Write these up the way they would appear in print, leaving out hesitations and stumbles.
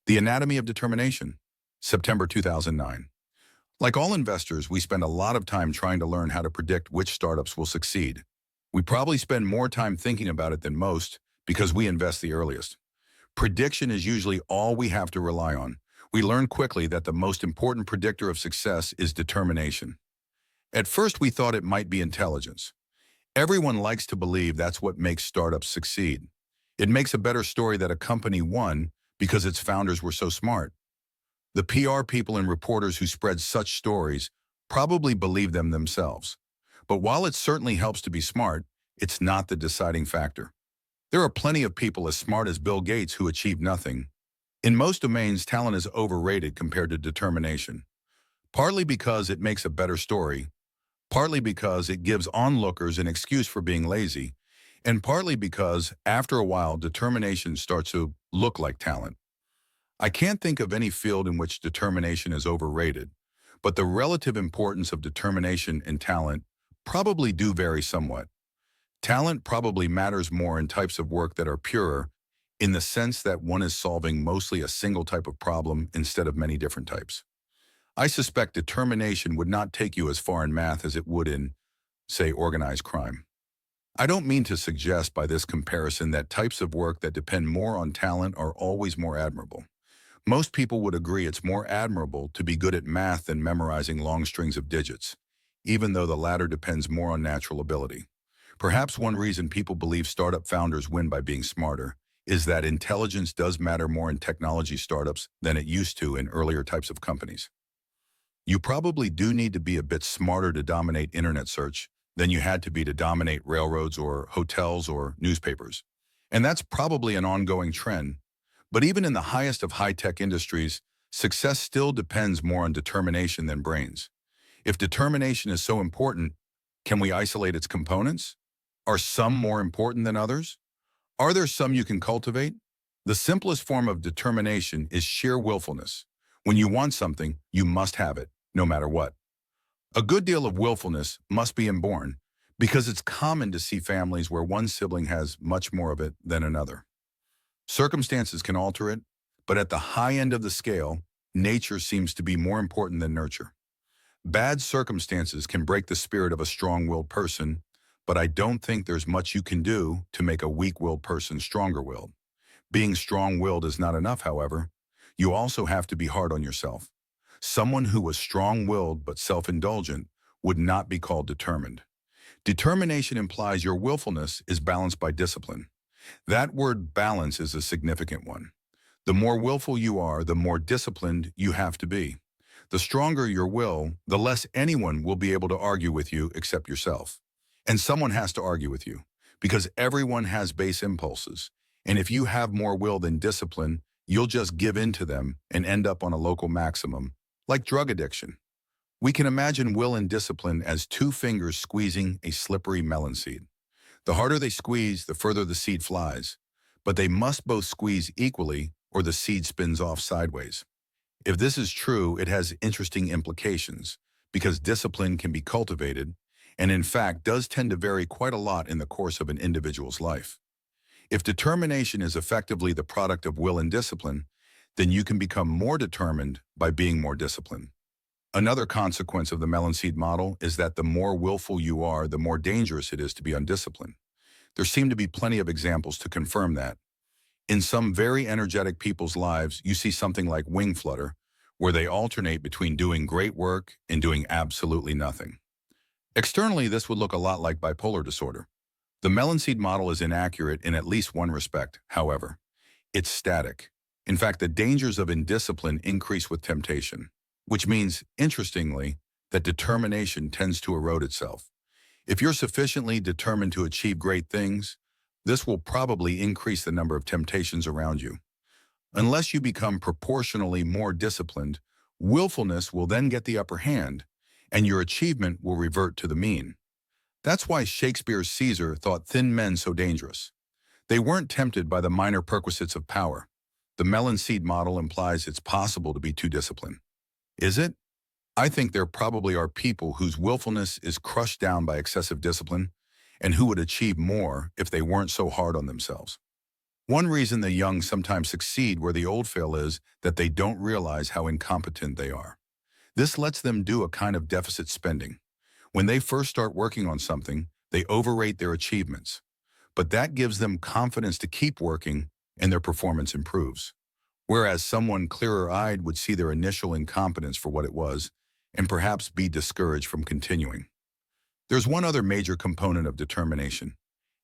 The Anatomy of Determination, September 2009. Like all investors, we spend a lot of time trying to learn how to predict which startups will succeed. We probably spend more time thinking about it than most because we invest the earliest. Prediction is usually all we have to rely on. We learn quickly that the most important predictor of success is determination. At first, we thought it might be intelligence. Everyone likes to believe that's what makes startups succeed. It makes a better story that a company won because its founders were so smart. The PR people and reporters who spread such stories probably believe them themselves. But while it certainly helps to be smart, it's not the deciding factor. There are plenty of people as smart as Bill Gates who achieve nothing. In most domains, talent is overrated compared to determination. Partly because it makes a better story, partly because it gives onlookers an excuse for being lazy, and partly because, after a while, determination starts to look like talent. I can't think of any field in which determination is overrated, but the relative importance of determination and talent probably do vary somewhat. Talent probably matters more in types of work that are purer, in the sense that one is solving mostly a single type of problem instead of many different types. I suspect determination would not take you as far in math as it would in, say, organized crime. I don't mean to suggest by this comparison that types of work that depend more on talent are always more admirable. Most people would agree it's more admirable to be good at math than memorizing long strings of digits, even though the latter depends more on natural ability. Perhaps one reason people believe startup founders win by being smarter is that intelligence does matter more in technology startups than it used to in earlier types of companies. You probably do need to be a bit smarter to dominate internet search than you had to be to dominate railroads or hotels or newspapers. And that's probably an ongoing trend. But even in the highest of high-tech industries, success still depends more on determination than brains. If determination is so important, can we isolate its components? Are some more important than others? Are there some you can cultivate? The simplest form of determination is sheer willfulness. When you want something, you must have it, no matter what. A good deal of willfulness must be inborn, because it's common to see families where one sibling has much more of it than another. Circumstances can alter it, but at the high end of the scale, nature seems to be more important than nurture. Bad circumstances can break the spirit of a strong-willed person, but I don't think there's much you can do to make a weak-willed person stronger-willed. Being strong-willed is not enough, however. You also have to be hard on yourself. Someone who was strong-willed but self-indulgent would not be called determined. Determination implies your willfulness is balanced by discipline. That word balance is a significant one. The more willful you are, the more disciplined you have to be. The stronger your will, the less anyone will be able to argue with you except yourself. And someone has to argue with you, because everyone has base impulses. And if you have more will than discipline, you'll just give in to them and end up on a local maximum, like drug addiction. We can imagine will and discipline as two fingers squeezing a slippery melon seed. The harder they squeeze, the further the seed flies. But they must both squeeze equally or the seed spins off sideways. If this is true, it has interesting implications, because discipline can be cultivated, and in fact does tend to vary quite a lot in the course of an individual's life. If determination is effectively the product of will and discipline, then you can become more determined by being more disciplined. Another consequence of the melon seed model is that the more willful you are, the more dangerous it is to be undisciplined. There seem to be plenty of examples to confirm that. In some very energetic people's lives, you see something like wing flutter, where they alternate between doing great work and doing absolutely nothing. Externally, this would look a lot like bipolar disorder. The melon seed model is inaccurate in at least one respect, however. It's static. In fact, the dangers of indiscipline increase with temptation, which means, interestingly, that determination tends to erode itself. If you're sufficiently determined to achieve great things, this will probably increase the number of temptations around you. Unless you become proportionally more disciplined, willfulness will then get the upper hand, and your achievement will revert to the mean. That's why Shakespeare's Caesar thought thin men so dangerous. They weren't tempted by the minor perquisites of power. The melon seed model implies it's possible to be too disciplined. Is it? I think there probably are people whose willfulness is crushed down by excessive discipline and who would achieve more if they weren't so hard on themselves. One reason the young sometimes succeed where the old fail is that they don't realize how incompetent they are. This lets them do a kind of deficit spending. When they first start working on something, they overrate their achievements. But that gives them confidence to keep working and their performance improves. Whereas someone clearer-eyed would see their initial incompetence for what it was and perhaps be discouraged from continuing. There's one other major component of determination: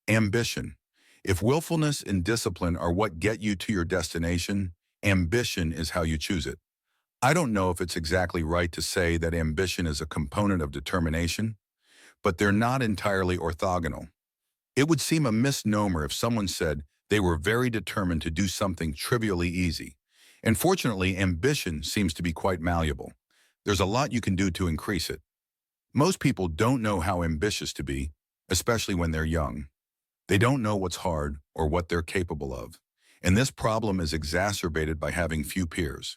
ambition. If willfulness and discipline are what get you to your destination, ambition is how you choose it. I don't know if it's exactly right to say that ambition is a component of determination, but they're not entirely orthogonal. It would seem a misnomer if someone said they were very determined to do something trivially easy. And fortunately, ambition seems to be quite malleable. There's a lot you can do to increase it. Most people don't know how ambitious to be, especially when they're young. They don't know what's hard or what they're capable of. And this problem is exacerbated by having few peers.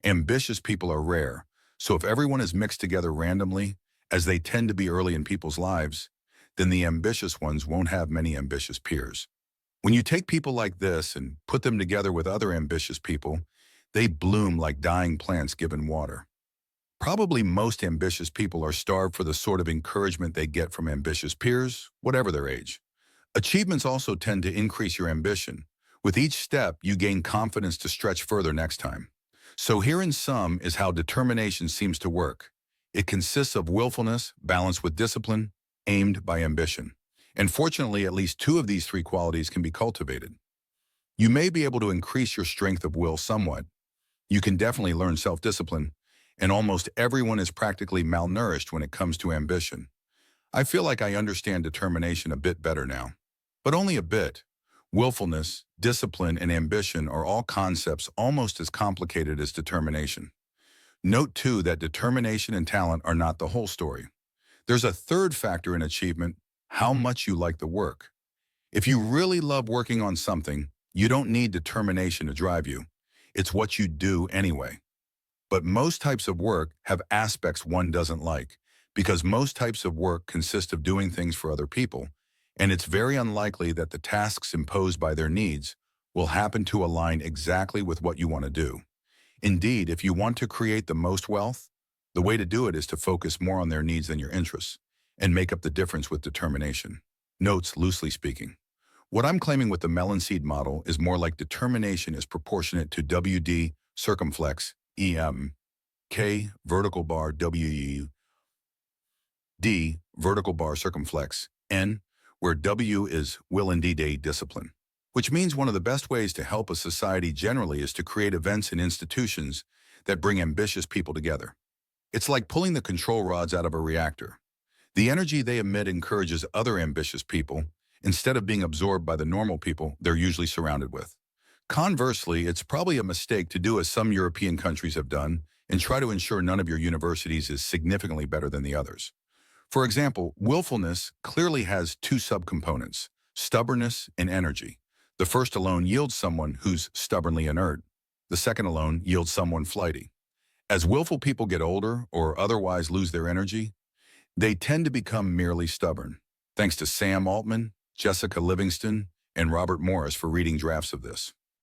Ambitious people are rare, so if everyone is mixed together randomly, as they tend to be early in people's lives, then the ambitious ones won't have many ambitious peers. When you take people like this and put them together with other ambitious people, they bloom like dying plants given water. Probably most ambitious people are starved for the sort of encouragement they get from ambitious peers, whatever their age. Achievements also tend to increase your ambition. With each step, you gain confidence to stretch further next time. So here in sum is how determination seems to work. It consists of willfulness balanced with discipline, aimed by ambition. And fortunately, at least two of these three qualities can be cultivated. You may be able to increase your strength of will somewhat. You can definitely learn self-discipline, and almost everyone is practically malnourished when it comes to ambition. I feel like I understand determination a bit better now, but only a bit. Willfulness, discipline, and ambition are all concepts almost as complicated as determination. Note, too, that determination and talent are not the whole story. There's a third factor in achievement: how much you like the work. If you really love working on something, you don't need determination to drive you. It's what you do anyway. But most types of work have aspects one doesn't like, because most types of work consist of doing things for other people, and it's very unlikely that the tasks imposed by their needs will happen to align exactly with what you want to do. Indeed, if you want to create the most wealth, the way to do it is to focus more on their needs than your interests, and make up the difference with determination. Notes, loosely speaking. What I'm claiming with the melon seed model is more like determination is proportionate to WD circumflex EM, K vertical bar WU, D vertical bar circumflex N, where W is will and D discipline. Which means one of the best ways to help a society generally is to create events and institutions that bring ambitious people together. It's like pulling the control rods out of a reactor. The energy they emit encourages other ambitious people, instead of being absorbed by the normal people they're usually surrounded with. Conversely, it's probably a mistake to do as some European countries have done and try to ensure none of your universities is significantly better than the others. For example, willfulness clearly has two subcomponents: stubbornness and energy. The first alone yields someone who's stubbornly inert. The second alone yields someone flighty. As willful people get older or otherwise lose their energy, they tend to become merely stubborn. Thanks to Sam Altman, Jessica Livingston, and Robert Morris for reading drafts of this.